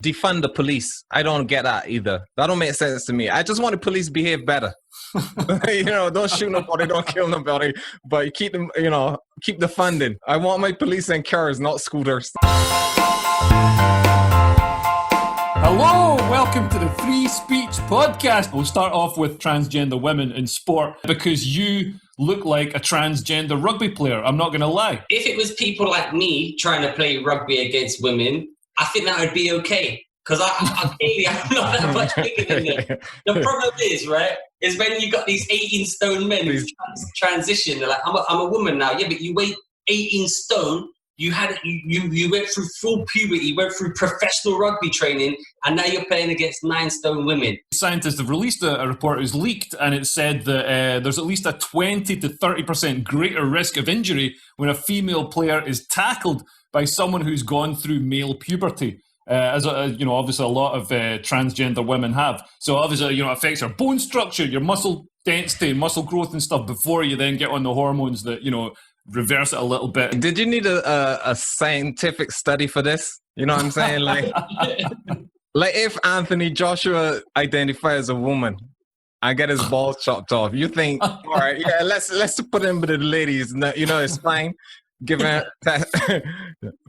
defund the police. I don't get that either. That don't make sense to me. I just want the police to behave better. Don't shoot nobody, don't kill nobody, but keep them, keep the funding. I want my police in cars, not scooters. Hello, welcome to the Free Speech Podcast. We'll start off with transgender women in sport because you look like a transgender rugby player. I'm not going to lie. If it was people like me trying to play rugby against women, I think that would be okay. Because I'm not that much bigger than them. The problem is when you got these 18 stone men who transition, they're like, I'm a woman now. Yeah, but you weigh 18 stone. You went through full puberty, you went through professional rugby training, and now you're playing against 9 stone women. Scientists have released a report that was leaked, and it said that there's at least a 20 to 30% greater risk of injury when a female player is tackled by someone who's gone through male puberty. Obviously a lot of transgender women have. So obviously, it affects your bone structure, your muscle density, muscle growth and stuff before you then get on the hormones that, reverse it a little bit. Did you need a scientific study for this? You know what I'm saying? Like if Anthony Joshua identifies as a woman, I get his balls chopped off. You think, all right, yeah, let's put him with the ladies. It's fine.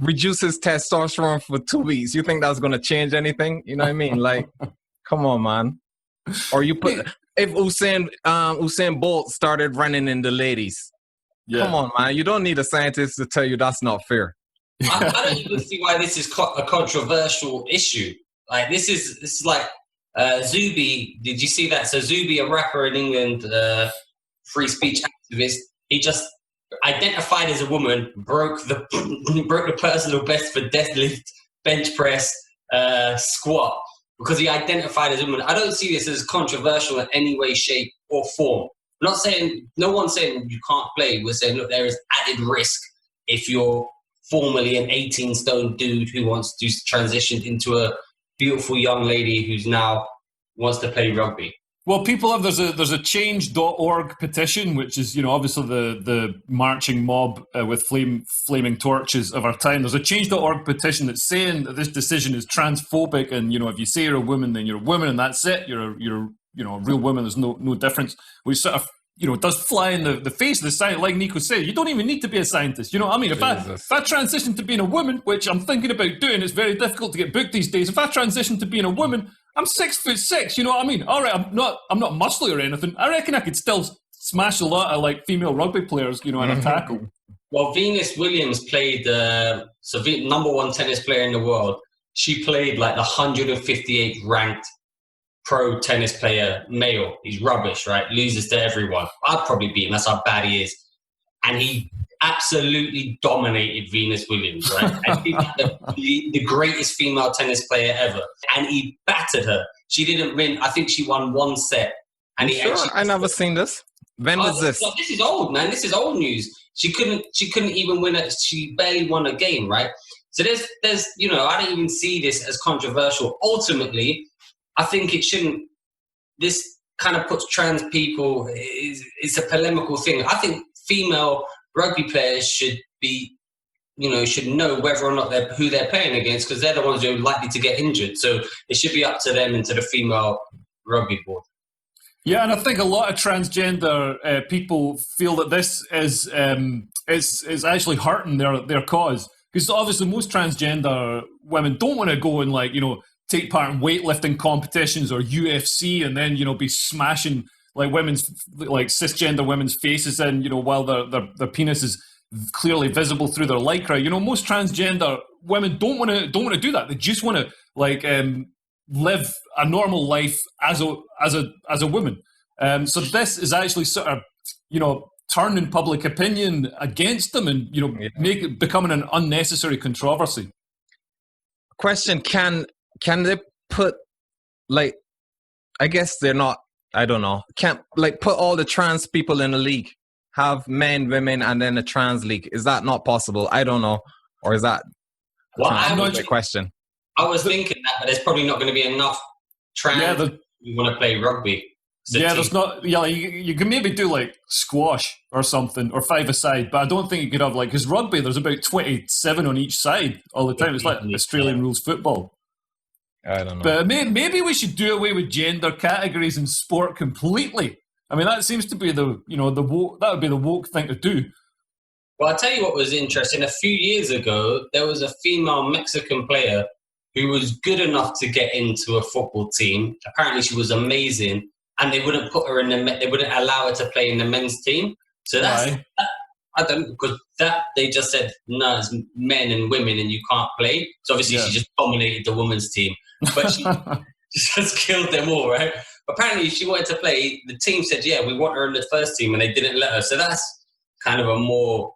Reduce his testosterone for 2 weeks. You think that's going to change anything? You know what I mean? Like, come on, man. Or you put if Usain Bolt started running in the ladies. Yeah. Come on, man. You don't need a scientist to tell you that's not fair. I don't even see why this is a controversial issue. Like this is like Zuby. Did you see that? So Zuby, a rapper in England, free speech activist, he just identified as a woman, broke the personal best for deadlift, bench press, squat, because he identified as a woman. I don't see this as controversial in any way, shape, or form. I'm not saying, no one's saying you can't play. We're saying, look, there is added risk if you're formerly an 18 stone dude who wants to transition into a beautiful young lady who's now wants to play rugby. Well, people have, there's a change.org petition, which is, obviously the marching mob with flaming torches of our time. There's a change.org petition that's saying that this decision is transphobic. And, if you say you're a woman, then you're a woman and that's it. You're a real woman. There's no difference. Which sort of, does fly in the face of the science. Like Nico said, you don't even need to be a scientist. You know what I mean? If I transition to being a woman, which I'm thinking about doing, it's very difficult to get booked these days. If I transition to being a woman, I'm 6'6", you know what I mean? All right, I'm not muscly or anything. I reckon I could still smash a lot of like female rugby players, in a tackle. Well, Venus Williams played, number 1 tennis player in the world. She played like the 158th ranked pro tennis player male. He's rubbish, right? Loses to everyone. I'd probably beat him. That's how bad he is. And he absolutely dominated Venus Williams, right? And he's the greatest female tennis player ever. And he battered her. She didn't win. I think she won 1 set. And I never seen this. When was this? This is old, man. This is old news. She couldn't even win it. She barely won a game, right? So there's I don't even see this as controversial. Ultimately, I think it shouldn't. This kind of puts trans people. It's a polemical thing. I think female rugby players should know whether or not who they're playing against, because they're the ones who are likely to get injured. So it should be up to them and to the female rugby board. Yeah, and I think a lot of transgender people feel that this is actually hurting their cause, because obviously most transgender women don't want to go and take part in weightlifting competitions or UFC and then be smashing cisgender women's faces in while their penis is clearly visible through their lycra. Most transgender women don't want to do that. They just want to live a normal life as a woman. So this is actually sort of turning public opinion against them and make it becoming an unnecessary controversy. Question: Can they put I guess they're not. I don't know. Can't put all the trans people in a league, have men, women, and then a trans league. Is that not possible? I don't know. Or is that a question? I was thinking that, but there's probably not going to be enough trans who want to play rugby. There's not. Yeah, you can maybe do squash or something, or 5-a-side, but I don't think you could have because rugby, there's about 27 on each side all the time. It's like Australian rules football. I don't know. But maybe we should do away with gender categories in sport completely. I mean, that seems to be that would be the woke thing to do. Well, I'll tell you what was interesting. A few years ago, there was a female Mexican player who was good enough to get into a football team. Apparently, she was amazing, and they wouldn't put her in they wouldn't allow her to play in the men's team. So I don't, because they just said no, it's men and women, and you can't play. So obviously, she just dominated the women's team, but she just killed them all, right? Apparently, if she wanted to play, the team said, "Yeah, we want her in the first team," and they didn't let her. So that's kind of a more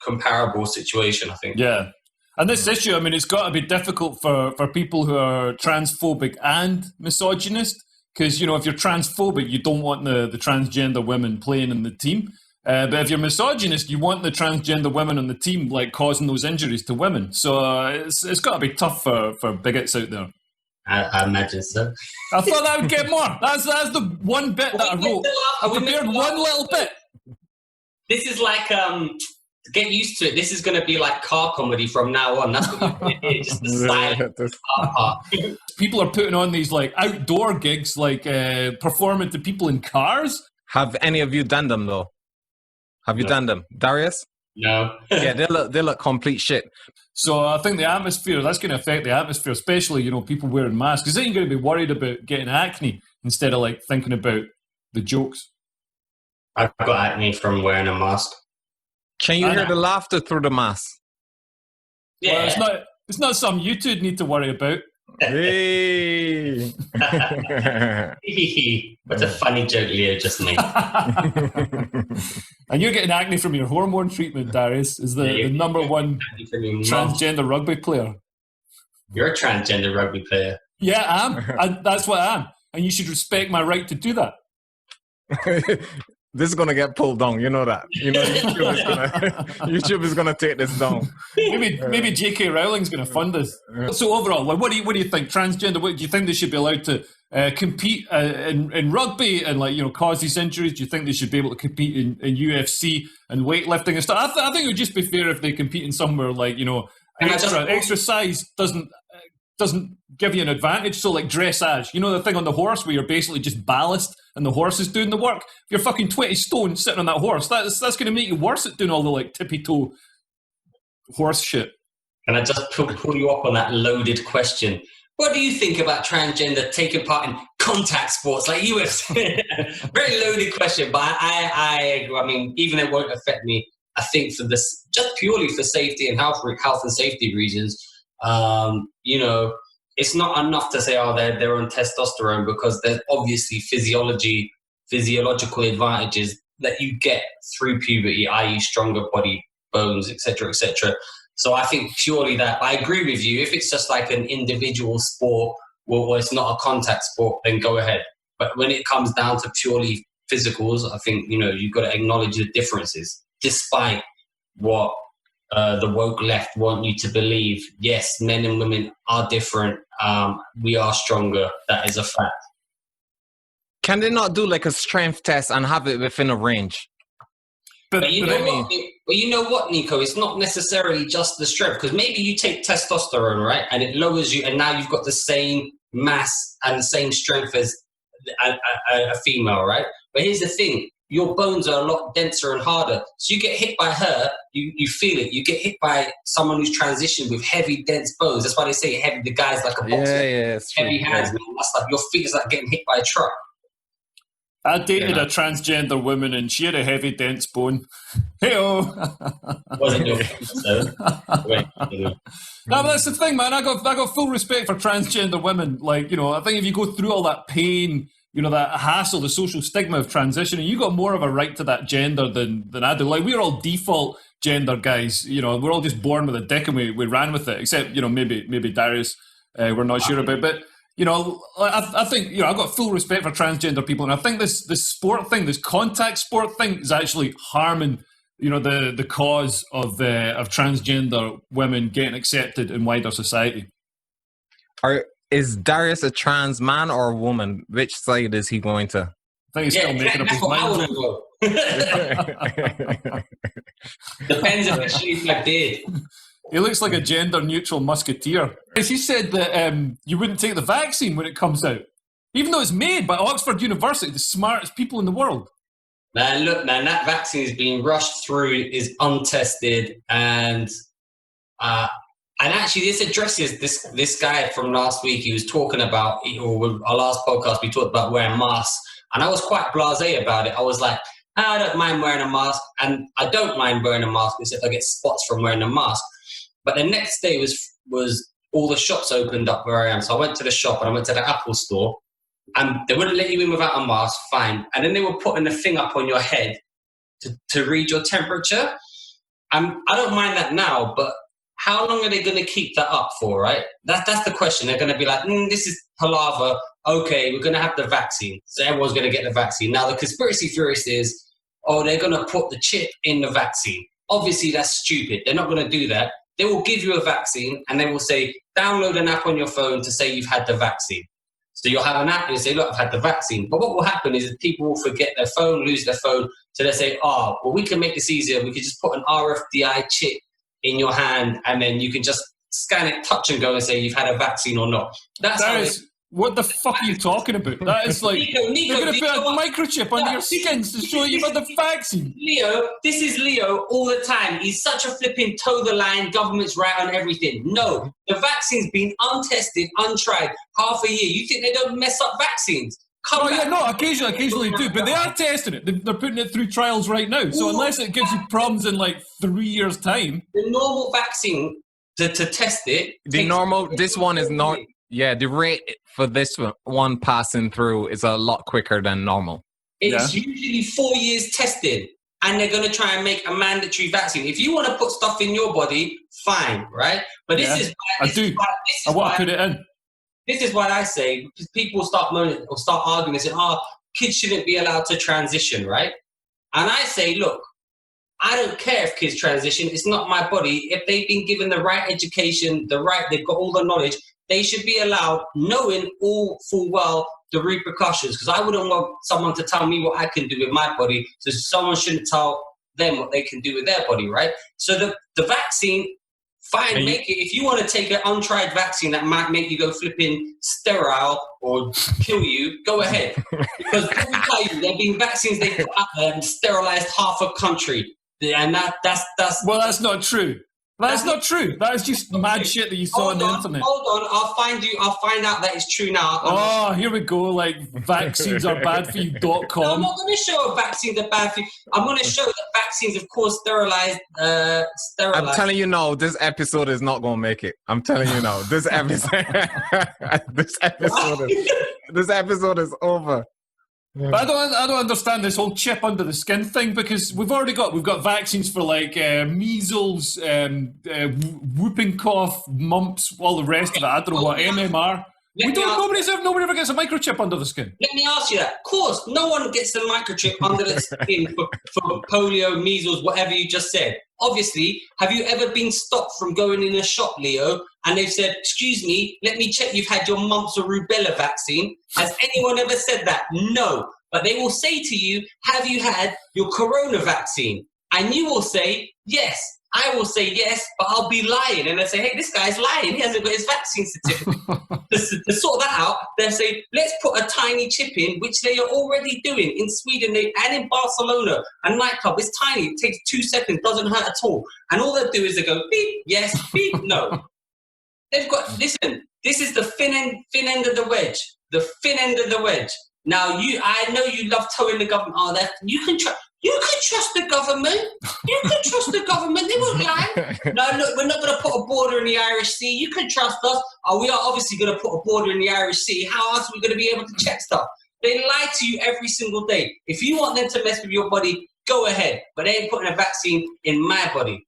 comparable situation, I think. Yeah. And this issue, I mean, it's got to be difficult for people who are transphobic and misogynist, because, if you're transphobic, you don't want the transgender women playing in the team. But if you're misogynist, you want the transgender women on the team, like, causing those injuries to women. So it's got to be tough for bigots out there. I imagine so. I thought I would get more. That's the one bit that I wrote. I prepared one little bit. This is like... get used to it. This is going to be like car comedy from now on. That's what you're going to hear, just the silent car part. People are putting on these like outdoor gigs, like performing to people in cars. Have any of you done them though? Have you done them, Darius? No. Yeah, they look complete shit. So I think the atmosphere, that's going to affect the atmosphere, especially people wearing masks, because then you're going to be worried about getting acne instead of like thinking about the jokes. I've got acne from wearing a mask. Can you hear the laughter through the mask? Yeah. Well, it's not something you two need to worry about. Hey. What a funny joke Leo just made. And you're getting acne from your hormone treatment, Darius, is the number one transgender rugby player. You're a transgender rugby player. Yeah, I am. That's what I am. And you should respect my right to do that. This is gonna get pulled down, you know that. YouTube is gonna take this down. Maybe J.K. Rowling's gonna fund us. So overall, like, what do you think? Transgender? What do you think they should be allowed to compete in rugby and cause these injuries? Do you think they should be able to compete in UFC and weightlifting and stuff? I think it would just be fair if they compete in somewhere extra size doesn't give you an advantage. So like dressage, the thing on the horse where you're basically just ballast and the horse is doing the work. If you're fucking 20 stone sitting on that horse, that's going to make you worse at doing all the like tippy toe horse shit. Can I just pull you up on that loaded question? What do you think about transgender taking part in contact sports like UFC? Very loaded question, but I agree. I mean, even it won't affect me. I think for this, just purely for safety and health and safety reasons, it's not enough to say, they're on testosterone, because there's obviously physiological advantages that you get through puberty, i.e. stronger body bones, etc., etc. So I think purely that, I agree with you. If it's just like an individual sport, well, it's not a contact sport, then go ahead. But when it comes down to purely physicals, I think, you've got to acknowledge the differences, despite what the woke left want you to believe. Yes, men and women are different. We are stronger. That is a fact. Can they not do like a strength test and have it within a range? But you know what, Nico? It's not necessarily just the strength, because maybe you take testosterone, right, and it lowers you, and now you've got the same mass and the same strength as a female, right? But here's the thing. Your bones are a lot denser and harder. So you get hit by her, you feel it. You get hit by someone who's transitioned with heavy, dense bones. That's why they say heavy. The guy's like a boxer. Yeah, it's heavy true. hands, man. That's like your feet is like getting hit by a truck. I dated a transgender woman and she had a heavy, dense bone. Hey-oh! Wasn't your so. No, but that's the thing, man. I got full respect for transgender women. Like, I think if you go through all that pain, that hassle, the social stigma of transitioning, you got more of a right to that gender than I do. Like, we're all default gender guys. We're all just born with a dick and we ran with it. Except, maybe Darius, we're not sure about. But I think I've got full respect for transgender people, and I think this sport thing, this contact sport thing, is actually harming the cause of transgender women getting accepted in wider society. Is Darius a trans man or a woman? Which side is he going to? I think he's still making up his mind. Depends if she's my beard. He looks like a gender-neutral musketeer. He said that you wouldn't take the vaccine when it comes out, even though it's made by Oxford University, the smartest people in the world. Man, look, man, that vaccine is being rushed through, is untested, and actually this addresses this guy from last week. He was talking about, or our last podcast, we talked about wearing masks, and I was quite blasé about it. I was like, I don't mind wearing a mask, and I don't mind wearing a mask except I get spots from wearing a mask. But the next day was all the shops opened up where I am. So I went to the shop and I went to the Apple store, and they wouldn't let you in without a mask, fine. And then they were putting the thing up on your head to read your temperature. I don't mind that now, but how long are they going to keep that up for, right? That's the question. They're going to be like, this is palaver. Okay, we're going to have the vaccine. So everyone's going to get the vaccine. Now, the conspiracy theorist is, they're going to put the chip in the vaccine. Obviously, that's stupid. They're not going to do that. They will give you a vaccine and they will say, download an app on your phone to say you've had the vaccine. So you'll have an app and you say, look, I've had the vaccine. But what will happen is that people will forget their phone, lose their phone. So they say, we can make this easier. We could just put an RFID chip in your hand and then you can just scan it, touch and go and say you've had a vaccine or not. What the fuck are you talking about? That is like, Nico, they're going to put a microchip under your skins to show you've had the vaccine. Leo, this is Leo all the time. He's such a flipping toe-the-line, government's right on everything. No, the vaccine's been untested, untried, half a year. You think they don't mess up vaccines? Occasionally do, but they are testing it. They're putting it through trials right now. So unless it gives you problems in like 3 years' time. The normal vaccine, to test it... This one is not... Yeah, the rate for this one passing through is a lot quicker than normal. It's usually 4 years tested, and they're going to try and make a mandatory vaccine. If you want to put stuff in your body, fine, right? But this is why... I want to put it in. This is why I say, because people start moaning or start arguing and say, kids shouldn't be allowed to transition, right? And I say, look, I don't care if kids transition. It's not my body. If they've been given the right education, they've got all the knowledge, they should be allowed, knowing all full well the repercussions, because I wouldn't want someone to tell me what I can do with my body, so someone shouldn't tell them what they can do with their body, right? So the vaccine, fine, make it. If you want to take an untried vaccine that might make you go flipping sterile or kill you, go ahead. Because let me tell you, there have been vaccines they put out there and sterilized half a country. And that's... Well, that's not true. That's not true. That is just mad shit that you saw on the internet. Hold on, I'll find out that it's true now. Here we go, like vaccines are bad for you.com. No, I'm not going to show vaccines are bad for you. I'm going to show that vaccines, of course, sterilized. I'm telling you now, this episode is not going to make it. I'm telling you now, this episode is over. But I don't understand this whole chip under the skin thing, because we've got vaccines for like measles, whooping cough, mumps, all the rest of it. I don't know what, MMR. Nobody ever gets a microchip under the skin. Let me ask you that. Of course, no one gets the microchip under the skin for polio, measles, whatever you just said. Obviously, have you ever been stopped from going in a shop, Leo, and they've said, excuse me, let me check you've had your mumps or rubella vaccine? Has anyone ever said that? No. But they will say to you, have you had your corona vaccine? And you will say, yes. I will say yes, but I'll be lying. And they'll say, hey, this guy's lying. He hasn't got his vaccine certificate. to sort that out, they'll say, let's put a tiny chip in, which they are already doing in Sweden and in Barcelona. A nightclub, it's tiny. It takes 2 seconds, doesn't hurt at all. And all they'll do is they go, beep, yes, beep, no. They've got, listen, this is the thin end of the wedge. The thin end of the wedge. Now, I know you love towing the government. You can trust the government. You can trust the government. They won't lie. No, look, we're not going to put a border in the Irish Sea. You can trust us. We are obviously going to put a border in the Irish Sea. How else are we going to be able to check stuff? They lie to you every single day. If you want them to mess with your body, go ahead. But they ain't putting a vaccine in my body.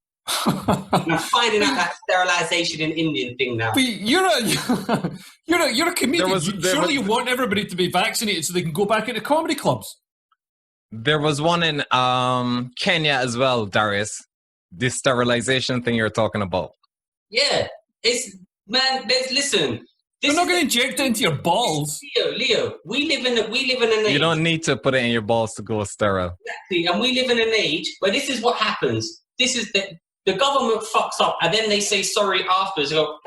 I'm finding out that sterilization in Indian thing now. But you're a comedian. Surely you want everybody to be vaccinated so they can go back into comedy clubs. There was one in Kenya as well, Darius. This sterilization thing you're talking about. Yeah, listen. They're not going to inject it into your balls. Leo, we live in an age. You don't need to put it in your balls to go sterile. Exactly, and we live in an age where this is what happens. This is the the government fucks up, and then they say sorry afterwards. They go,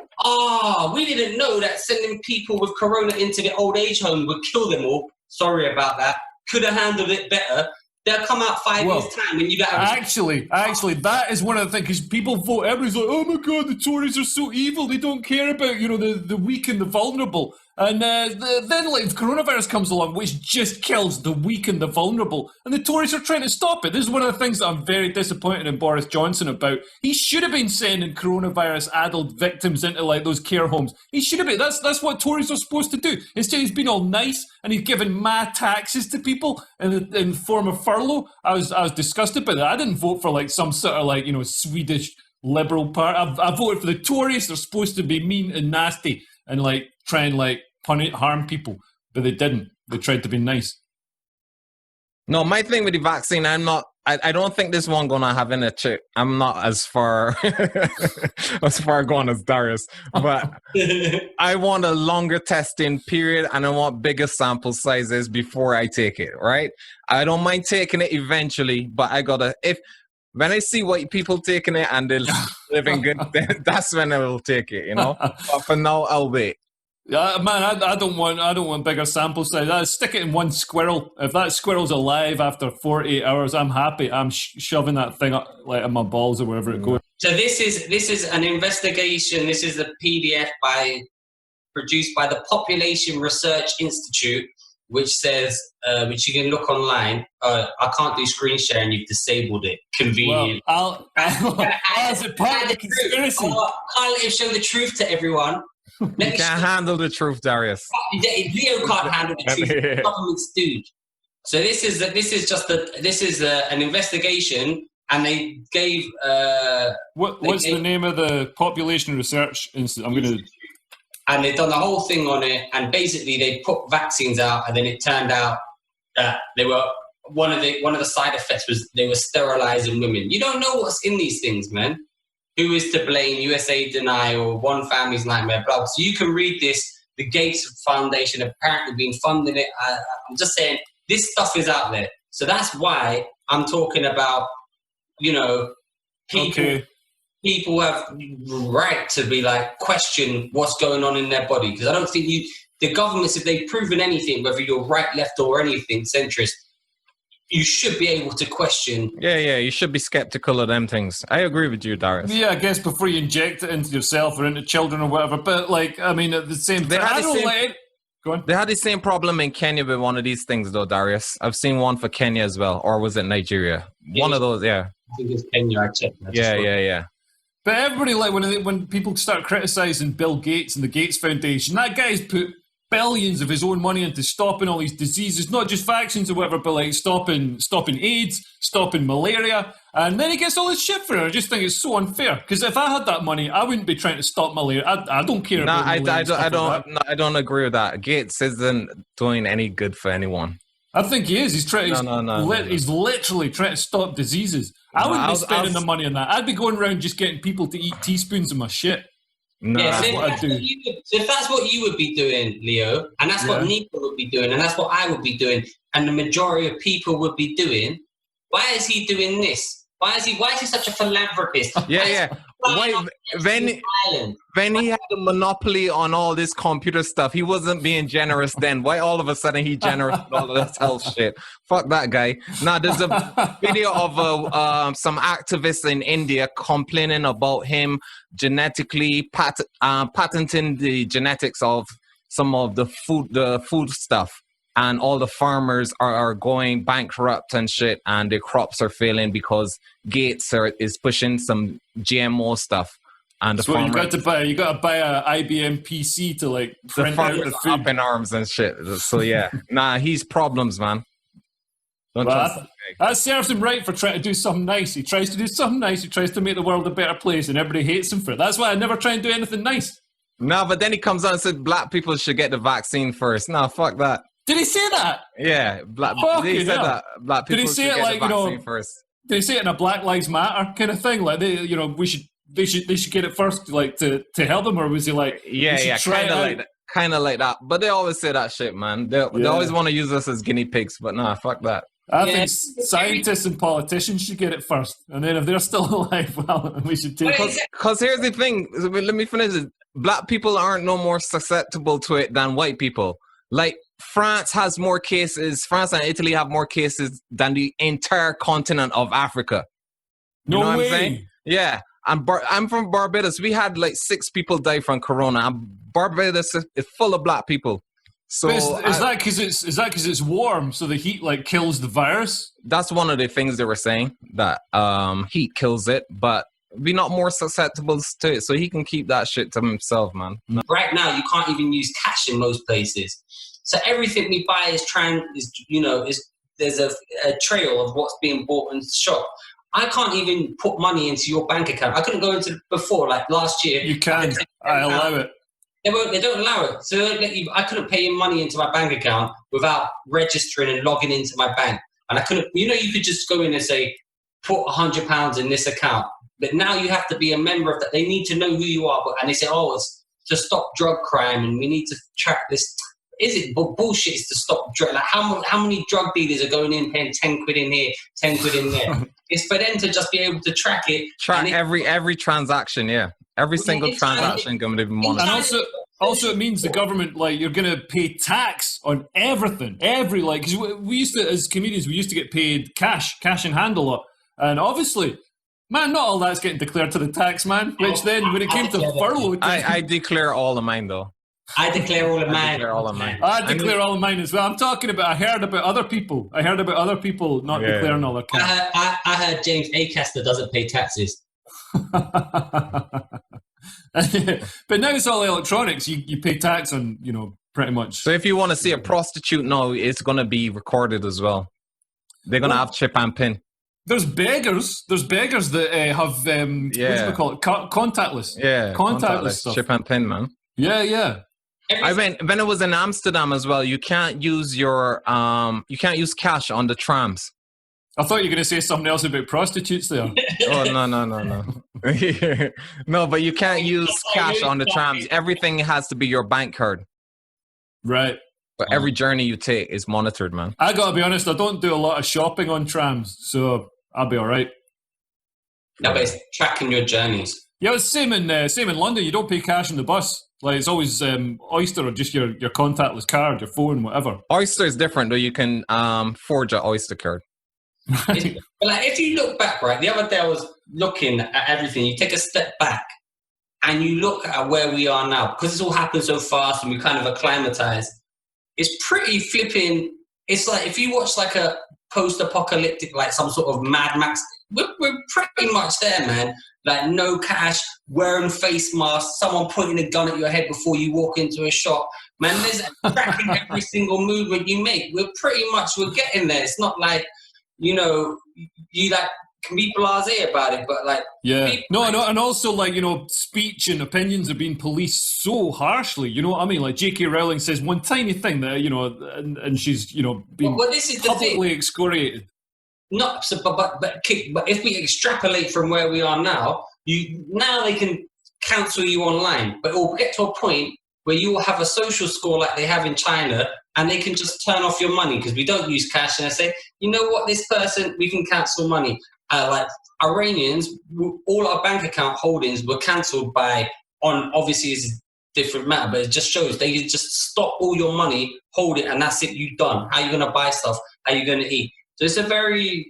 we didn't know that sending people with corona into the old age home would kill them all. Sorry about that. Could have handled it better. They'll come out 5 years' time when you got actually, that is one of the things, because people vote, everybody's like, oh my God, the Tories are so evil, they don't care about, the weak and the vulnerable. And then, like, coronavirus comes along, which just kills the weak and the vulnerable. And the Tories are trying to stop it. This is one of the things that I'm very disappointed in Boris Johnson about. He should have been sending coronavirus adult victims into, like, those care homes. He should have been. That's what Tories are supposed to do. Instead, he's been all nice, and he's given mad taxes to people in the form of furlough. I was disgusted by that. I didn't vote for, like, some sort of, like, Swedish liberal party. I voted for the Tories. They're supposed to be mean and nasty and, like, try and, like, harm people, but they didn't. They tried to be nice. No, my thing with the vaccine, I don't think this one gonna have any chip. I'm not as far gone as Darius, but I want a longer testing period, and I want bigger sample sizes before I take it, right? I don't mind taking it eventually, but when I see white people taking it and they're living good, then that's when I will take it, But for now, I'll wait. Yeah, man, I don't want bigger sample size. I stick it in one squirrel. If that squirrel's alive after 48 hours, I'm happy. I'm shoving that thing up, like, in my balls or wherever it goes. So this is an investigation. This is a PDF produced by the Population Research Institute, which says, which you can look online. I can't do screen sharing. You've disabled it. Convenient. Well, as a part of the conspiracy. Can't let him show the truth to everyone. You can't handle the truth, Darius. Leo can't handle the truth. The government's dude. So this is an investigation, and they gave. What's the name of the Population Research Institute? And they've done the whole thing on it, and basically they put vaccines out, and then it turned out that they were one of the side effects was they were sterilizing women. You don't know what's in these things, man. Who is to blame? USA denial, one family's nightmare, blah. So you can read this. The Gates Foundation have apparently been funding it. I'm just saying, this stuff is out there. So that's why I'm talking about, people have right to be like, question what's going on in their body. Because I don't think the governments, if they've proven anything, whether you're right, left, or anything, centrist, you should be able to question. Yeah, you should be skeptical of them things. I agree with you, Darius. Yeah, I guess before you inject it into yourself or into children or whatever. But, like, I mean, at the same time, go on. They had the same problem in Kenya with one of these things, though, Darius. I've seen one for Kenya as well. Or was it Nigeria? One of those, yeah. I think it's Kenya, I checked. Yeah. But everybody, like, when people start criticising Bill Gates and the Gates Foundation, that guy's put billions of his own money into stopping all these diseases, not just vaccines or whatever, but like stopping AIDS, stopping malaria, and then he gets all this shit for it. I just think it's so unfair, because if I had that money, I wouldn't be trying to stop malaria. I don't care about malaria. I don't agree with that. Gates isn't doing any good for anyone. I think he is. He's trying. He's literally trying to stop diseases. I wouldn't be spending the money on that. I'd be going around just getting people to eat teaspoons of my shit. No, yeah, so if that's what you would be doing, Leo, and that's what Nico would be doing, and that's what I would be doing, and the majority of people would be doing, why is he doing this? Why is he such a philanthropist? When he had a monopoly on all this computer stuff, he wasn't being generous then. Why all of a sudden he generous with all of this health shit? Fuck that guy. Now there's a video of some activists in India complaining about him genetically patenting the genetics of some of the food stuff. And all the farmers are going bankrupt and shit, and their crops are failing because Gates is pushing some GMO stuff. And the you got to buy a IBM PC to like print out the food. Up in arms and shit. So yeah, he's problems, man. That serves him right for trying to do something nice. He tries to do something nice. He tries to make the world a better place, and everybody hates him for it. That's why I never try and do anything nice. No, but then he comes out and said black people should get the vaccine first. No, fuck that. Did he say that? Yeah, he said that black people should get the vaccine first. Did he say it in a Black Lives Matter kind of thing? Like they should get it first, like to help them, or was he like kind of like that? But they always say that shit, man. They always want to use us as guinea pigs, but nah, fuck that. I think scientists and politicians should get it first, and then if they're still alive, well, we should take it. Because here's the thing. Let me finish it. Black people aren't no more susceptible to it than white people. Like France has more cases. France and Italy have more cases than the entire continent of Africa. You know way. What I'm saying? Yeah. I'm from Barbados. We had like 6 people die from corona. And Barbados is full of black people. So is that because it's warm, so the heat like kills the virus? That's one of the things they were saying, that heat kills it, but we're not more susceptible to it. So he can keep that shit to himself, man. Right now, you can't even use cash in most places. So everything we buy there's a trail of what's being bought in the shop. I can't even put money into your bank account. I couldn't go into before, like last year. You can. I allow it. They don't allow it. So I couldn't pay money into my bank account without registering and logging into my bank. And I couldn't, you could just go in and say, put £100 in this account. But now you have to be a member of that. They need to know who you are. And they say, it's to stop drug crime and we need to track this. Is it bullshit? It's to stop drug. Like how many drug dealers are going in paying 10 quid in here, 10 quid in there? It's for them to just be able to track it. Track every transaction, yeah. Every single transaction going to be monitored. And also it means the government, like, you're going to pay tax on everything. Because we used to, as comedians, we used to get paid cash in hand a lot. And obviously, man, not all that's getting declared to the tax man. Which then, when it came to furlough... I declare all of mine, though. I declare all of mine. I declare all of mine as well. I'm talking about, I heard about other people not declaring all their cash. I heard James Acaster doesn't pay taxes. But now it's all electronics. You pay tax on, pretty much. So if you want to see a prostitute now, it's going to be recorded as well. They're going to have chip and pin. There's beggars that have, what do we call it? Contactless. Yeah. Contactless stuff. Chip and pin, man. Yeah. When I was in Amsterdam as well, you can't use you can't use cash on the trams. I thought you were going to say something else about prostitutes there. Oh, no. No, but you can't use cash on the trams. Everything has to be your bank card. Right. But every journey you take is monitored, man. I got to be honest, I don't do a lot of shopping on trams, so I'll be all right. No, but it's tracking your journeys. Yeah, it's same in London. You don't pay cash on the bus. Like, it's always Oyster or just your contactless card, your phone, whatever. Oyster is different, though. You can forge an Oyster card. But like, if you look back, right, the other day I was looking at everything. You take a step back and you look at where we are now, because it's all happened so fast and we kind of acclimatized. It's pretty flipping. It's like if you watch like a post-apocalyptic, like some sort of Mad Max, we're pretty much there, man. Like no cash, wearing face masks, someone pointing a gun at your head before you walk into a shop. Man, there's tracking every single movement you make. We're getting there. It's not like, you like can be blasé about it, but like and also like speech and opinions are being policed so harshly. You know what I mean? Like J.K. Rowling says one tiny thing that and she's being publicly excoriated. Not so, but if we extrapolate from where we are now, now they can cancel you online, but it will get to a point where you will have a social score like they have in China, and they can just turn off your money because we don't use cash, and they say, you know what, this person, we can cancel money. Like Iranians, all our bank account holdings were cancelled obviously it's a different matter, but it just shows they just stop all your money, hold it, and that's it, you done. How are you going to buy stuff? How are you going to eat? So it's a very...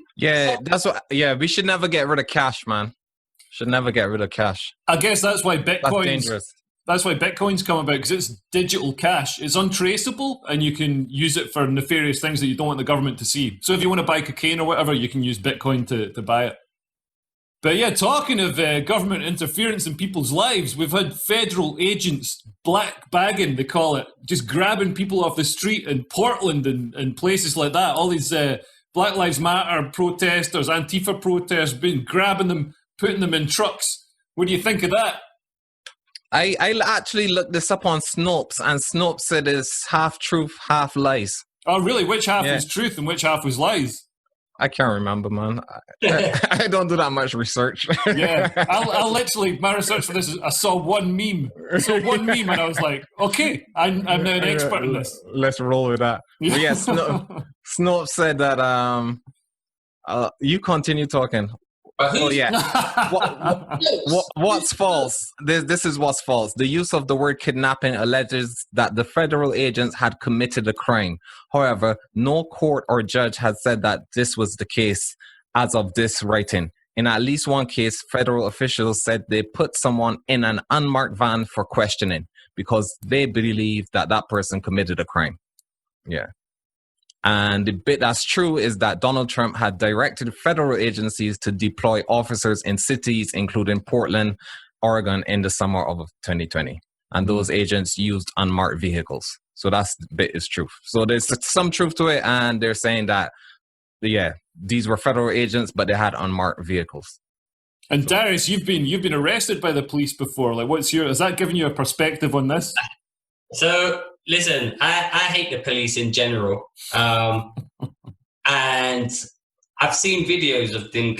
we should never get rid of cash, man. Should never get rid of cash. I guess that's why Bitcoin's... That's dangerous. That's why Bitcoin's come about, because it's digital cash. It's untraceable, and you can use it for nefarious things that you don't want the government to see. So if you want to buy cocaine or whatever, you can use Bitcoin to buy it. But yeah, talking of government interference in people's lives, we've had federal agents black bagging, they call it, just grabbing people off the street in Portland and places like that. All these Black Lives Matter protesters, Antifa protesters, been grabbing them, putting them in trucks. What do you think of that? I actually looked this up on Snopes, and Snopes said it's half truth, half lies. Oh, really? Which half was truth and which half was lies? I can't remember, man. I don't do that much research. Yeah, I'll literally, my research for this is I saw one meme. And I was like, okay, I'm now an expert in this. Let's roll with that. But yeah, Snoop said that you continue talking. Oh yeah. What's false? This is what's false. The use of the word kidnapping alleges that the federal agents had committed a crime. However, no court or judge has said that this was the case as of this writing. In at least one case, federal officials said they put someone in an unmarked van for questioning because they believe that that person committed a crime. Yeah. And the bit that's true is that Donald Trump had directed federal agencies to deploy officers in cities, including Portland, Oregon, in the summer of 2020. And those agents used unmarked vehicles. So that's the bit is truth. So there's some truth to it. And they're saying that, yeah, these were federal agents, but they had unmarked vehicles. And Darius, you've been arrested by the police before. Like, has that given you a perspective on this? So, listen, I hate the police in general. And I've seen videos of them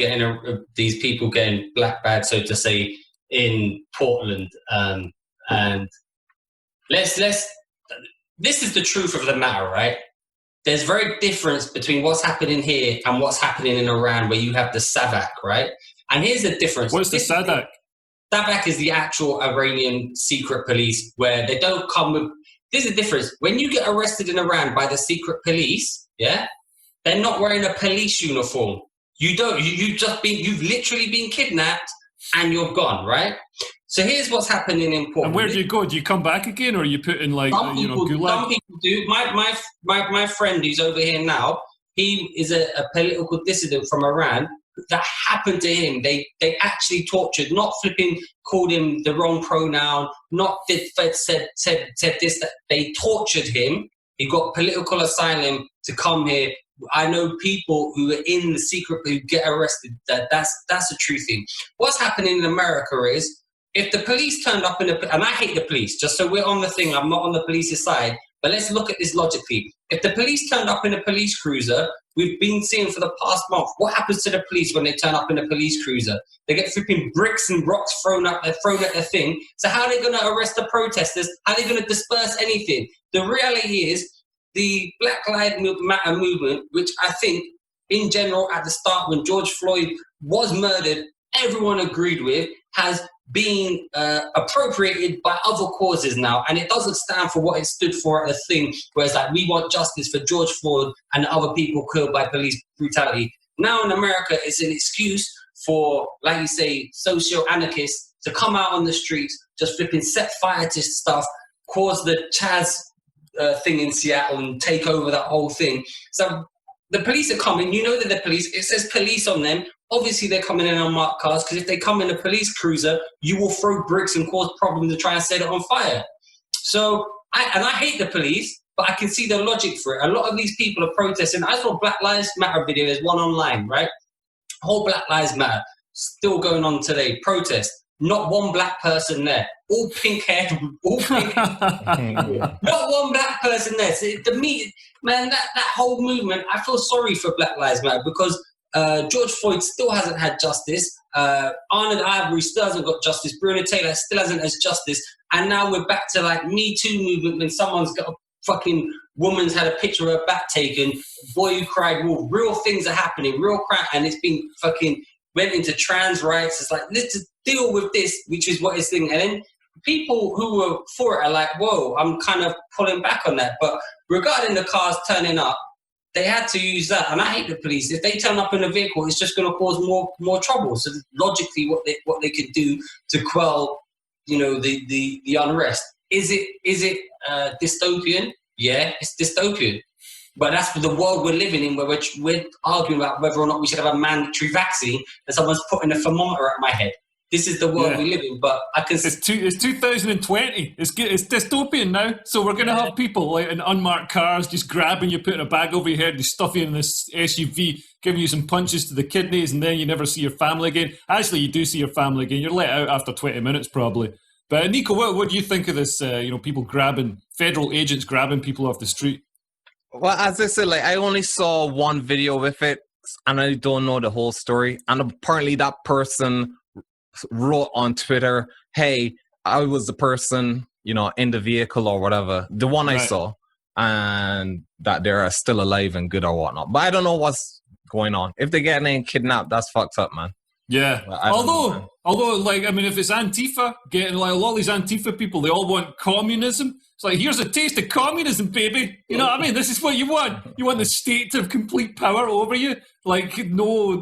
these people getting black bagged, so to say, in Portland. And this is the truth of the matter, right? There's very difference between what's happening here and what's happening in Iran, where you have the SAVAK, right? And here's the difference. What's the SAVAK? SAVAK is the actual Iranian secret police, where they don't come with... There's a difference. When you get arrested in Iran by the secret police, yeah, they're not wearing a police uniform. You've literally been kidnapped and you're gone, right? So here's what's happening in Portland. And where do you go? Do you come back again, or are you put in gulag? Some people do. My friend who's over here now, he is a political dissident from Iran. That happened to him. They actually tortured, not flipping called him the wrong pronoun, not said this, that they tortured him. He got political asylum to come here. I know people who are in the secret who get arrested. That's a true thing. What's happening in America is, if the police turned up and I hate the police, just so we're on the thing, I'm not on the police's side, but let's look at this logically. If the police turned up in a police cruiser, we've been seeing for the past month, what happens to the police when they turn up in a police cruiser? They get flipping bricks and rocks thrown at their thing. So how are they going to arrest the protesters? How are they going to disperse anything? The reality is, the Black Lives Matter movement, which I think, in general, at the start when George Floyd was murdered, everyone agreed with, has been appropriated by other causes now, and it doesn't stand for what it stood for at a thing, whereas like we want justice for George Floyd and other people killed by police brutality. Now in America, it's an excuse for, like you say, socio-anarchists to come out on the streets, just flipping set fire to stuff, cause the Chaz thing in Seattle and take over that whole thing. So the police are coming, you know that the police, it says police on them. Obviously, they're coming in on marked cars, because if they come in a police cruiser, you will throw bricks and cause problems to try and set it on fire. So, I hate the police, but I can see the logic for it. A lot of these people are protesting. I saw Black Lives Matter video. There's one online, right? Whole Black Lives Matter still going on today. Protest. Not one black person there. All pink haired. Not one black person there. So man, that whole movement, I feel sorry for Black Lives Matter, because George Floyd still hasn't had justice. Arnold Ivory still hasn't got justice. Breonna Taylor still hasn't had justice. And now we're back to like Me Too movement, when someone's got a fucking woman's had a picture of her back taken. Boy who cried wolf. Real things are happening. Real crap. And it's been fucking went into trans rights. It's like, let's deal with this, which is what it's thing. And then people who were for it are like, whoa, I'm kind of pulling back on that. But regarding the cars turning up, they had to use that, and I hate the police. If they turn up in a vehicle, it's just going to cause more trouble. So logically, what they could do to quell, the unrest. Is it dystopian? Yeah, it's dystopian. But that's the world we're living in, where we're arguing about whether or not we should have a mandatory vaccine, and someone's putting a thermometer at my head. This is the world we live in, but I can... It's 2020. It's dystopian now. So we're going to have people like in unmarked cars just grabbing you, putting a bag over your head, just stuff you in this SUV, giving you some punches to the kidneys, and then you never see your family again. Actually, you do see your family again. You're let out after 20 minutes probably. But Nico, what do you think of this, people federal agents grabbing people off the street? Well, as I said, I only saw one video with it. and I don't know the whole story. And apparently that person wrote on Twitter, hey, I was the person, in the vehicle or whatever, the one I saw, and that they're still alive and good or whatnot. But I don't know what's going on. If they get kidnapped, that's fucked up, man. Yeah. Although, like, I mean, if it's Antifa, getting like a lot of these Antifa people, they all want communism. It's like, here's a taste of communism, baby. You know what I mean? This is what you want. You want the state to have complete power over you. Like, no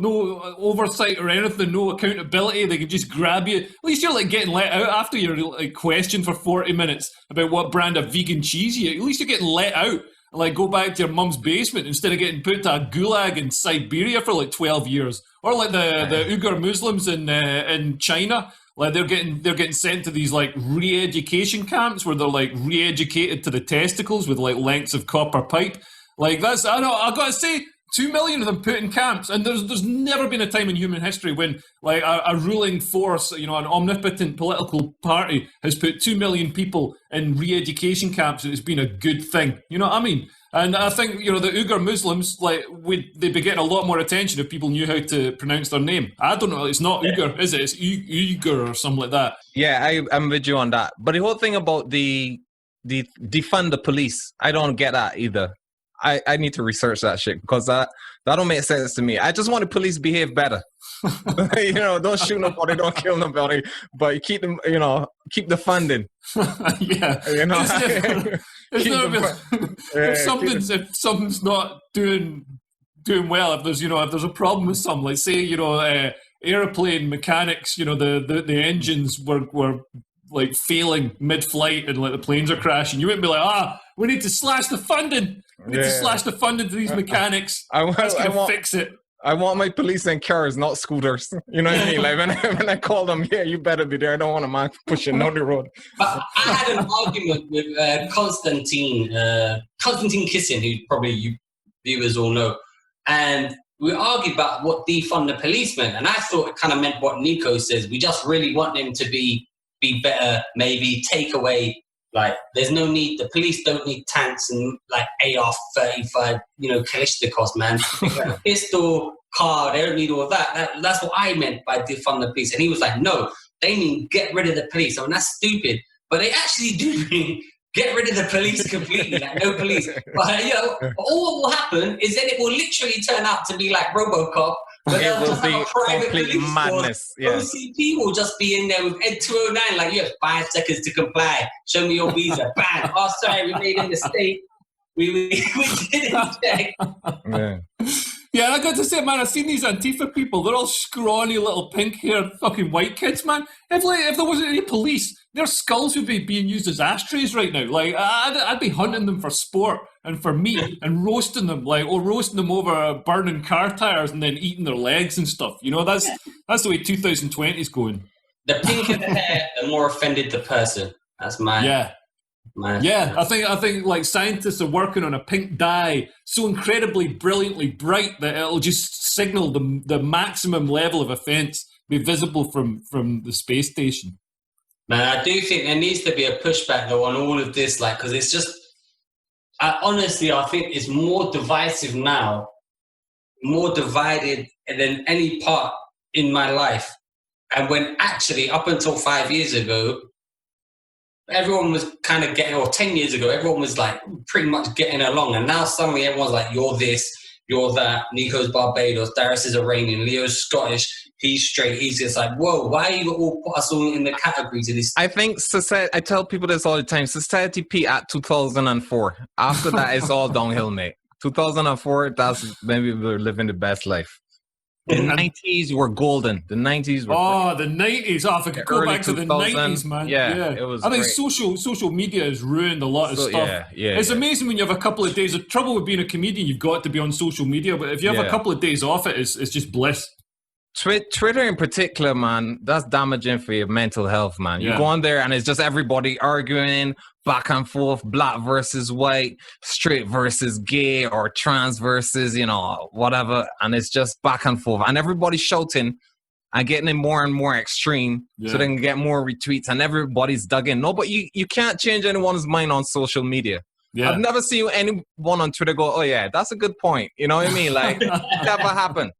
oversight or anything, no accountability. They can just grab you. At least you're like getting let out after you're like questioned for 40 minutes about what brand of vegan cheese you eat. At least you're getting let out. Like, go back to your mum's basement instead of getting put to a gulag in Siberia for like 12 years. Or like the Uyghur Muslims in China. Like, they're getting sent to these like re-education camps where they're like re-educated to the testicles with like lengths of copper pipe. Like, that's, I gotta say, 2 million of them put in camps, and there's never been a time in human history when like a ruling force, an omnipotent political party has put 2 million people in re-education camps, and it's been a good thing. You know what I mean? And I think, the Uyghur Muslims, like, they'd be getting a lot more attention if people knew how to pronounce their name. I don't know, it's not Uyghur, is it? It's Uyghur or something like that. Yeah, I'm with you on that. But the whole thing about the defund the police, I don't get that either. I need to research that shit because that don't make sense to me. I just want the police to behave better. Don't shoot nobody, don't kill nobody, but keep them, keep the funding. Yeah. If something's not doing well, if there's a problem with something, like say, airplane mechanics, the engines were like failing mid-flight and like the planes are crashing, you wouldn't be like, we need to slash the funding. We need to slash the funding to these mechanics. That's going to fix it. I want my police in cars, not scooters. You know what I mean? Like when I call them, you better be there. I don't want a man pushing down the road. But I had an argument with Constantine Kissin, who probably you viewers all know. And we argued about what defund the police meant. And I thought it kind of meant what Nico says. We just really want them to be better, maybe take away, like, there's no need, the police don't need tanks and like AR-35, Kalashnikovs, man. Like, pistol, car, they don't need all of that. That's what I meant by defund the police. And he was like, no, they mean get rid of the police. I mean, that's stupid. But they actually do mean get rid of the police completely, like no police. But, all what will happen is then it will literally turn out to be like RoboCop. But it will be complete madness. Yeah. OCP will just be in there with Ed209, like, you have 5 seconds to comply. Show me your visa. Bang. Oh, sorry, we made a mistake. We didn't check. Yeah. Yeah, I got to say, man, I've seen these Antifa people. They're all scrawny little pink-haired fucking white kids, man. If there wasn't any police, their skulls would be being used as ashtrays right now. Like, I'd be hunting them for sport and for meat and roasting them, roasting them over burning car tires and then eating their legs and stuff. That's the way 2020 is going. The pinker the hair, the more offended the person. That's my... Yeah. Yeah, I think like scientists are working on a pink dye so incredibly brilliantly bright that it'll just signal the maximum level of offence be visible from the space station. Man, I do think there needs to be a pushback though on all of this, like, because it's just, honestly, I think it's more divisive now, more divided than any part in my life. And when actually, up until 5 years ago, everyone was kind of getting, or 10 years ago, everyone was like pretty much getting along. And now suddenly everyone's like, you're this, you're that, Nico's Barbados, Darius is Iranian, Leo's Scottish, he's straight. He's just like, whoa, why you all put us all in the categories of this? I think society, I tell people this all the time, society peaked at 2004. After that, it's all downhill, mate. 2004, that's maybe we're living the best life. The 90s were golden. The 90s were... Oh, the 90s. Oh, if I could go back to the 90s, man. Yeah. It was I think great. social media has ruined a lot of stuff. It's amazing when you have a couple of days. The trouble with being a comedian, you've got to be on social media. But if you have a couple of days off it, it's just bliss. Twitter in particular, man, that's damaging for your mental health, man. You go on there and it's just everybody arguing back and forth, black versus white, straight versus gay, or trans versus, whatever. And it's just back and forth. And everybody's shouting and getting it more and more extreme so they can get more retweets and everybody's dug in. No, but you can't change anyone's mind on social media. Yeah. I've never seen anyone on Twitter go, "Oh yeah, that's a good point." You know what I mean? Like, never happened.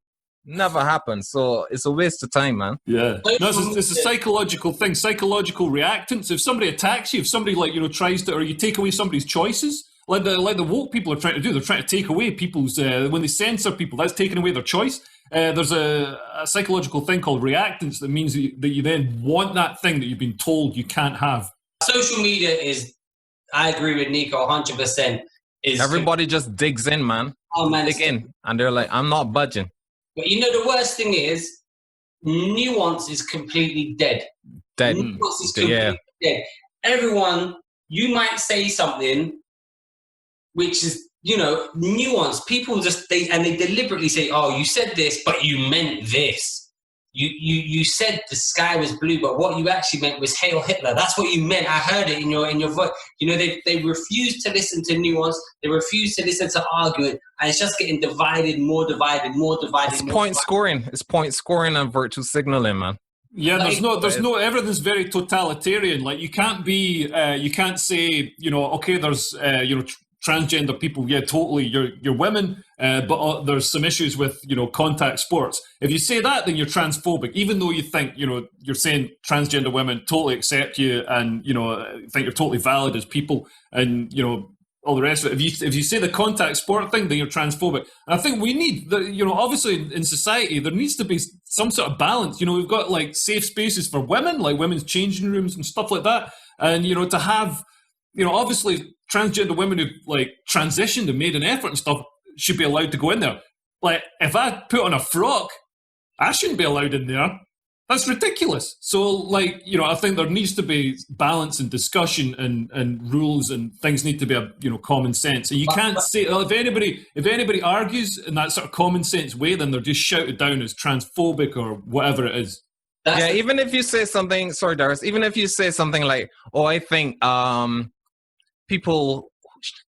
Never happened. So it's a waste of time, man. Yeah. No, it's a psychological thing, psychological reactance. If somebody attacks you, if somebody tries to, or you take away somebody's choices, like the woke people are trying to do, they're trying to take away people's, when they censor people, that's taking away their choice. There's a psychological thing called reactance that means that you then want that thing that you've been told you can't have. Social media is, I agree with Nico 100%. Everybody just digs in, man. Oh man, dig in, and they're like, "I'm not budging." But the worst thing is, nuance is completely dead. Dead. Nuance is completely dead. Everyone, you might say something which is, nuance. People they deliberately say, "Oh, you said this, but you meant this." You said the sky was blue, but what you actually meant was "Hail Hitler." That's what you meant. I heard it in your voice. They refuse to listen to nuance. They refuse to listen to argument, and it's just getting more divided. It's point scoring. It's point scoring and virtue signaling, man. Yeah, there's no everything's very totalitarian. Like you can't say, okay, there's transgender people, yeah, totally, you're women, but there's some issues with, contact sports. If you say that, then you're transphobic, even though you think, you're saying transgender women totally accept you and, think you're totally valid as people and, all the rest of it. If you say the contact sport thing, then you're transphobic. And I think we need, obviously in society, there needs to be some sort of balance. We've got like safe spaces for women, like women's changing rooms and stuff like that. And, to have, obviously transgender women who like transitioned and made an effort and stuff should be allowed to go in there. Like if I put on a frock, I shouldn't be allowed in there. That's ridiculous. So like, I think there needs to be balance and discussion and rules and things need to be common sense. And you can't say, well, if anybody argues in that sort of common sense way, then they're just shouted down as transphobic or whatever it is. Even if you say something, sorry, Darius, even if you say something like, "Oh, I think people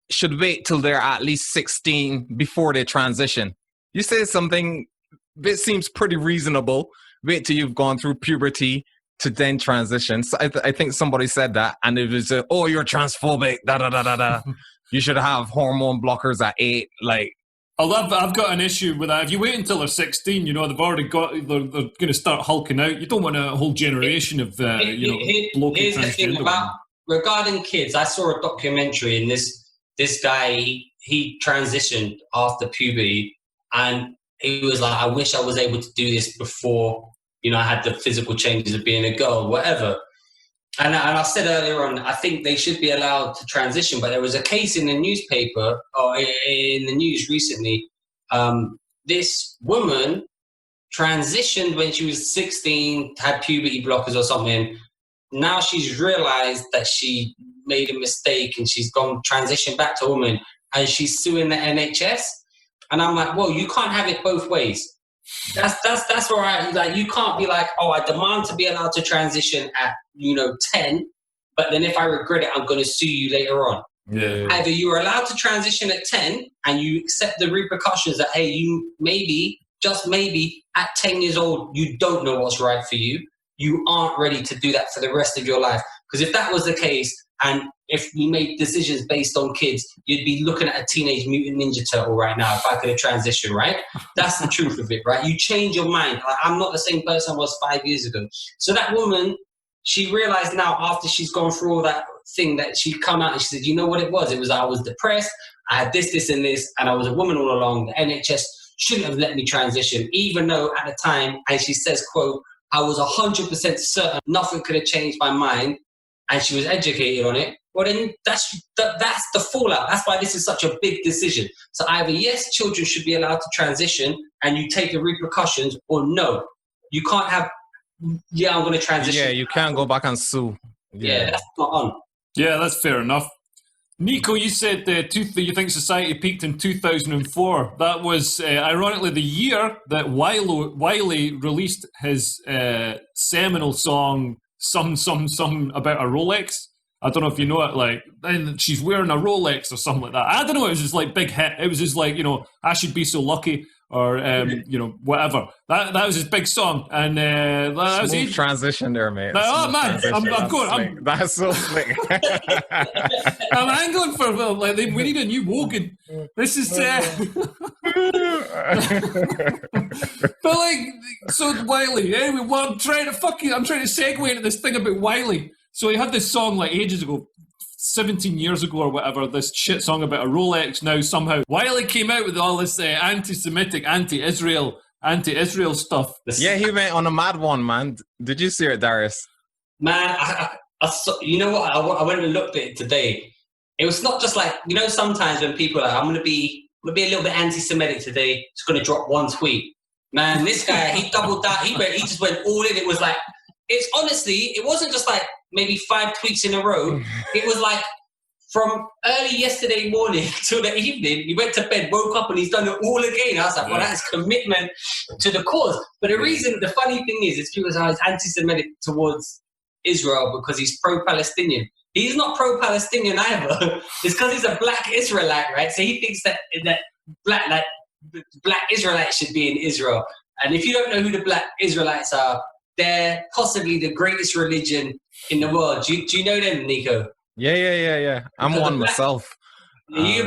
should wait till they're at least 16 before they transition." You say something that seems pretty reasonable. Wait till you've gone through puberty to then transition. So I think somebody said that, and it was, "Oh, you're transphobic, da da da da da." You should have hormone blockers at 8, like. I've got an issue with that. If you wait until they're 16, they've already they're going to start hulking out. You don't want a whole generation of, Here's the thing about, regarding kids, I saw a documentary and this guy, he transitioned after puberty and he was like, "I wish I was able to do this before, I had the physical changes of being a girl, whatever." And I said earlier on, I think they should be allowed to transition, but there was a case in the newspaper or in the news recently. This woman transitioned when she was 16, had puberty blockers or something. Now she's realized that she made a mistake and she's gone transition back to woman and she's suing the NHS. And I'm like, well, you can't have it both ways. That's where you can't be like, "Oh, I demand to be allowed to transition at 10, but then if I regret it, I'm going to sue you later on." Yeah. Either you're allowed to transition at 10 and you accept the repercussions that, hey, you maybe, just maybe, at 10 years old, you don't know what's right for you. You aren't ready to do that for the rest of your life. Because if that was the case, and if we made decisions based on kids, you'd be looking at a Teenage Mutant Ninja Turtle right now if I could have transitioned, right? That's the truth of it, right? You change your mind. Like, I'm not the same person I was 5 years ago. So that woman, she realized now after she's gone through all that thing that she'd come out and she said, "You know what it was? It was I was depressed, I had this, and this, and I was a woman all along. The NHS shouldn't have let me transition, even though at the time," and she says, quote, "I was 100% certain nothing could have changed my mind," and she was educated on it. Well, then that's the fallout. That's why this is such a big decision. So either yes, children should be allowed to transition and you take the repercussions, or no, you can't have, "Yeah, I'm going to transition." Yeah, you can't go back and sue. Yeah, that's not on. Yeah, that's fair enough. Nico, you said you think society peaked in 2004. That was, ironically, the year that Wiley released his seminal song, Some about a Rolex. I don't know if you know it, like, and she's wearing a Rolex or something like that. I don't know, it was just like big hit. It was just like, "I should be so lucky," or whatever. That was his big song, and that was Smooth transition there, mate. Oh man, I'm going. That's so slick. I'm angling for we need a new Wogan. This is but so Wiley. Anyway, I'm trying to segue into this thing about Wiley. So he had this song ages ago, 17 years ago or whatever, this shit song about a Rolex. Now somehow Wiley came out with all this anti-Semitic, anti-Israel stuff. Yeah, he went on a mad one, man. Did you see it, Darius? Man, I saw, you know what? I went and looked at it today. It was not just sometimes when people are like, I'm gonna be a little bit anti-Semitic today, just gonna drop one tweet. Man, this guy, he doubled down. He just went all in. It was it's honestly, it wasn't just maybe 5 tweets in a row. It was from early yesterday morning till the evening. He went to bed, woke up, and he's done it all again. I was like, well, that's commitment to the cause. But the funny thing is people say he's anti-Semitic towards Israel because he's pro-Palestinian. He's not pro-Palestinian either. It's because he's a black Israelite, right? So he thinks that black Israelites should be in Israel. And if you don't know who the black Israelites are, they're possibly the greatest religion in the world. Do you know them, Nico? Yeah. I'm one myself. I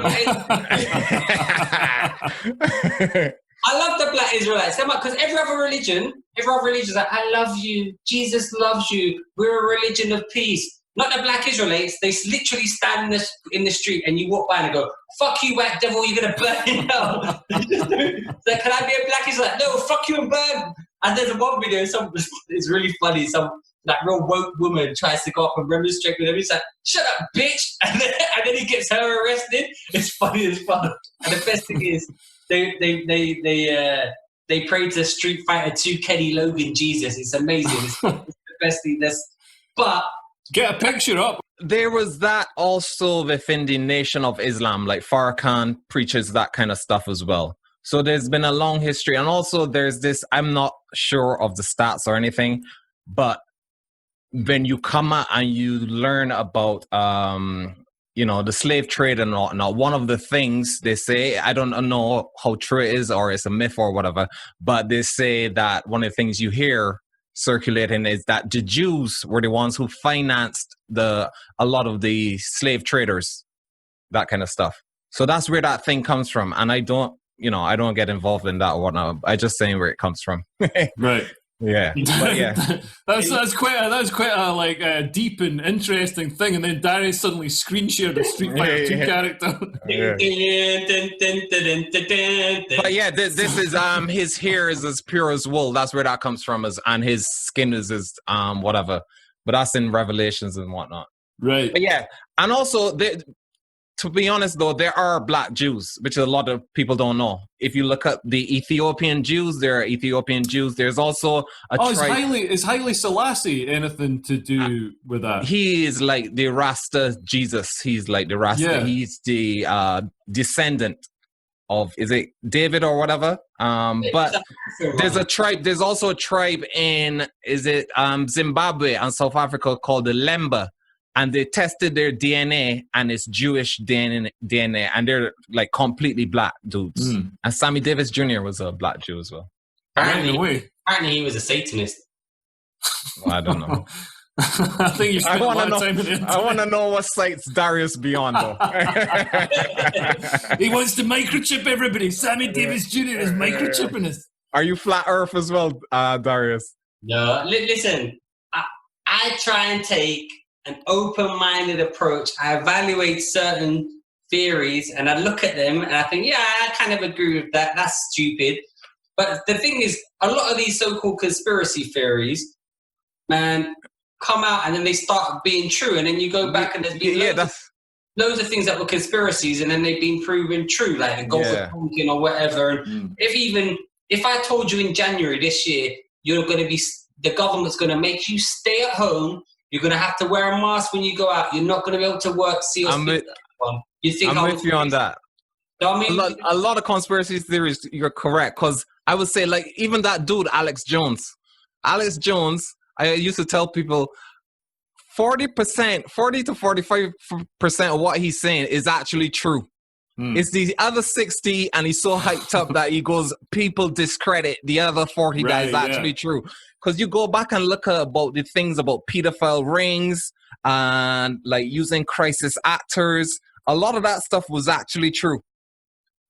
love the black Israelites because every other religion is like, I love you, Jesus loves you, we're a religion of peace. Not the black Israelites. They literally stand in the street and you walk by and go, fuck you, white devil, you're going to burn in hell. So can I be a black Israelite? No, fuck you and burn. And there's one video, it's really funny, some real woke woman tries to go up and remonstrate with him. He's like, shut up, bitch. And then he gets her arrested. It's funny as fuck. And the best thing is, they pray to Street Fighter 2 Kenny Logan Jesus. It's amazing. It's the best thing. But get a picture up. There was that also within the Nation of Islam, Farrakhan preaches that kind of stuff as well. So there's been a long history. And also there's this, I'm not sure of the stats or anything, but when you come out and you learn about, the slave trade and whatnot, one of the things they say, I don't know how true it is or it's a myth or whatever, but they say that one of the things you hear circulating is that the Jews were the ones who financed a lot of the slave traders, that kind of stuff. So that's where that thing comes from. And I don't get involved in that or whatnot. I just saying where it comes from. Right. Yeah. But yeah. that's quite a deep and interesting thing. And then Darius suddenly screen shared a Street Fighter 2 character. But yeah, this is his hair is as pure as wool. That's where that comes from, and his skin is whatever. But that's in Revelations and whatnot. Right. But yeah, and also to be honest, though, there are black Jews, which a lot of people don't know. If you look at the Ethiopian Jews, there are Ethiopian Jews. There's also a tribe. Is Haile Selassie anything to do with that? He is like the Rasta Jesus. He's like the Rasta. Yeah. He's the descendant of, is it David or whatever? But there's a tribe. There's also a tribe in, is it Zimbabwe and South Africa called the Lemba. And they tested their DNA, and it's Jewish DNA, and they're completely black dudes. Mm. And Sammy Davis Jr. was a black Jew as well. Apparently he was a Satanist. Well, I don't know. I think you spent a lot of time in it. I want to know what sites Darius be on, though. He wants to microchip everybody. Sammy Davis Jr. is microchipping us. Are you flat Earth as well, Darius? No, listen. I try and take an open-minded approach. I evaluate certain theories and I look at them and I think, yeah, I kind of agree with that. That's stupid. But the thing is, a lot of these so-called conspiracy theories, man, come out and then they start being true. And then you go back and there's been loads of things that were conspiracies and then they've been proven true, like the Gulf of Tonkin or whatever. And if I told you in January this year, the government's going to make you stay at home, you're going to have to wear a mask when you go out. You're not going to be able to work, see or speak to anyone. I'm with you on that. I mean, a lot of conspiracy theories, you're correct. Because I would say, even that dude, Alex Jones, I used to tell people 40 to 45% of what he's saying is actually true. It's the other 60, and he's so hyped up that he goes, people discredit the other 40 that is actually true. Because you go back and look at about the things about pedophile rings and like using crisis actors. A lot of that stuff was actually true.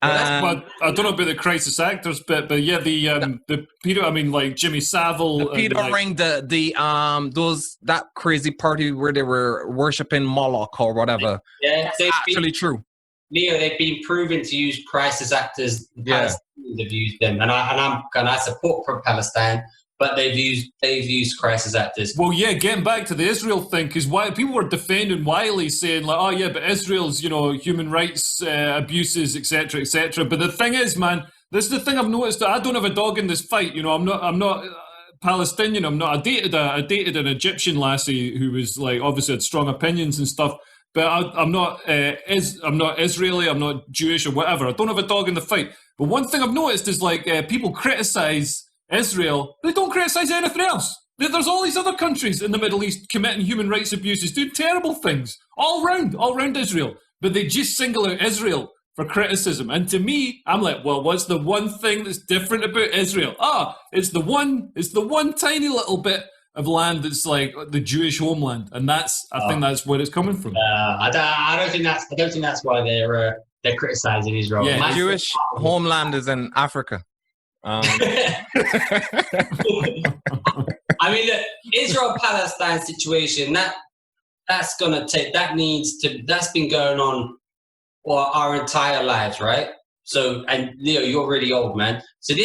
But I don't know about the crisis actors bit, but yeah, the pedo. I mean, like Jimmy Savile, the pedo ring, that crazy party where they were worshiping Moloch or whatever. Yeah, that's actually true. Leo, they've been proven to use crisis actors. Palestinians have used them, and I support pro Palestine, but they've used crisis actors. Well, yeah, getting back to the Israel thing, because why people were defending Wiley, saying like, oh yeah, but Israel's human rights abuses, etc., etc. But the thing is, man, this is the thing I've noticed, that I don't have a dog in this fight. I'm not Palestinian. I dated an Egyptian lassie who was like obviously had strong opinions and stuff. But I'm not Israeli, I'm not Jewish or whatever. I don't have a dog in the fight. But one thing I've noticed is like people criticize Israel. They don't criticize anything else. There's all these other countries in the Middle East committing human rights abuses, doing terrible things all around Israel. But they just single out Israel for criticism. And to me, I'm like, well, what's the one thing that's different about Israel? It's the one tiny little bit of land that's like the Jewish homeland, and I think that's where it's coming from. I don't think that's why they're criticizing Israel. Yeah, the Jewish homeland is in Africa. I mean, the Israel-Palestine situation that's been going on our entire lives, right? So, and Leo, you're really old, man. So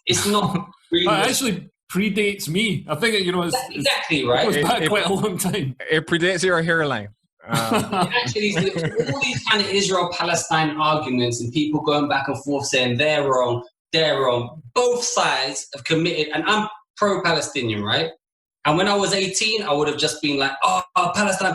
it's not really. Actually predates me. I think it's exactly right. It goes back quite a long time. It predates your hairline. Actually, all these kind of Israel-Palestine arguments and people going back and forth saying they're wrong. Both sides have committed, and I'm pro-Palestinian, right? And when I was 18, I would have just been like, oh, Palestine.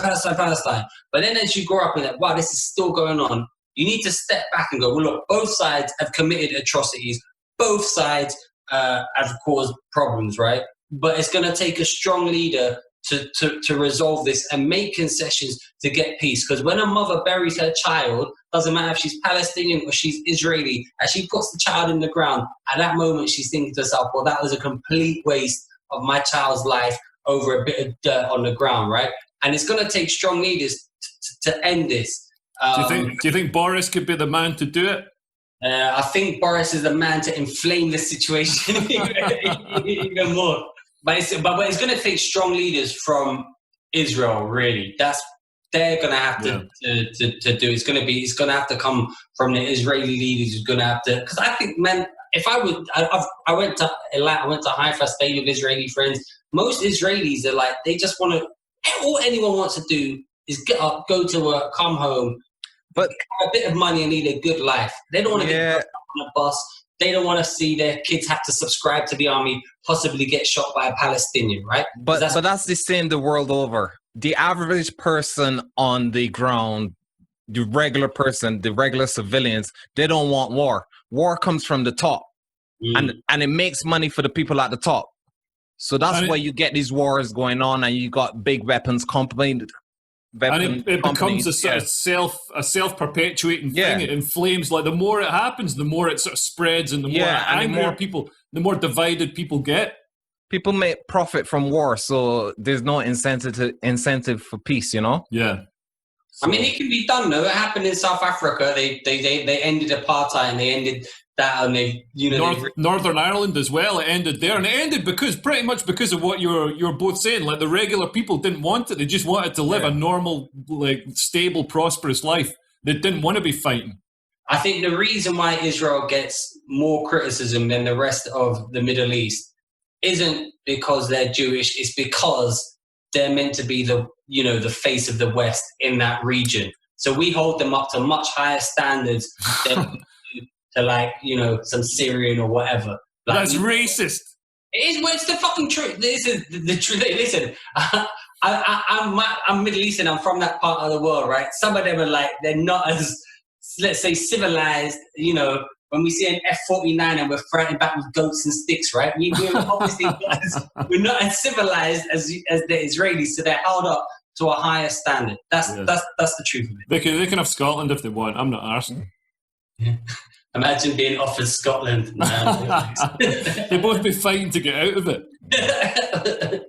But then as you grow up and like, wow, this is still going on, you need to step back and go, well, look, both sides have committed atrocities. Both sides have caused problems, right? But it's going to take a strong leader to resolve this and make concessions to get peace. Because when a mother buries her child, doesn't matter if she's Palestinian or she's Israeli, as she puts the child in the ground, at that moment she's thinking to herself, well, that was a complete waste of my child's life over a bit of dirt on the ground, right? And it's going to take strong leaders to end this. Do you think Boris could be the man to do it? I think Boris is the man to inflame the situation even more. But it's going to take strong leaders from Israel, really. They're going to have to do. It's going to have to come from the Israeli leaders. Who's going to have to, because I think, man, if I went to Haifa, stayed with Israeli friends. Most Israelis are like, they just want to. All anyone wants to do is get up, go to work, come home, but have a bit of money and lead a good life. They don't want to get on a bus. They don't want to see their kids have to subscribe to the army, possibly get shot by a Palestinian, right? But that's the same the world over. The average person on the ground, the regular person, the regular civilians, they don't want war. War comes from the top, and it makes money for the people at the top. So that's why you get these wars going on, and you got big weapons companies. And it becomes a sort of self-perpetuating thing. It inflames. Like the more it happens, the more it sort of spreads, and the more angry people, the more divided people get. People make profit from war, so there's no incentive for peace. Yeah. So, I mean, it can be done. though. It happened in South Africa. They ended apartheid, and they ended that, and they Northern Ireland as well. It ended there, and it ended pretty much because of what you're both saying. Like the regular people didn't want it; they just wanted to live a normal, like stable, prosperous life. They didn't want to be fighting. I think the reason why Israel gets more criticism than the rest of the Middle East isn't because they're Jewish. It's because they're meant to be the face of the West in that region. So we hold them up to much higher standards than to some Syrian or whatever. That's racist. It is. Well, it's the fucking truth. This is the truth. Listen, I'm Middle Eastern. I'm from that part of the world, right? Some of them are they're not as, let's say, civilized. When we see an F-49 and we're fighting back with goats and sticks, right? We're obviously we're not as civilized as the Israelis, so they're held up to a higher standard. That's the truth of it. They can have Scotland if they want. I'm not arsing. Yeah. Imagine being offered Scotland. They'd both be fighting to get out of it.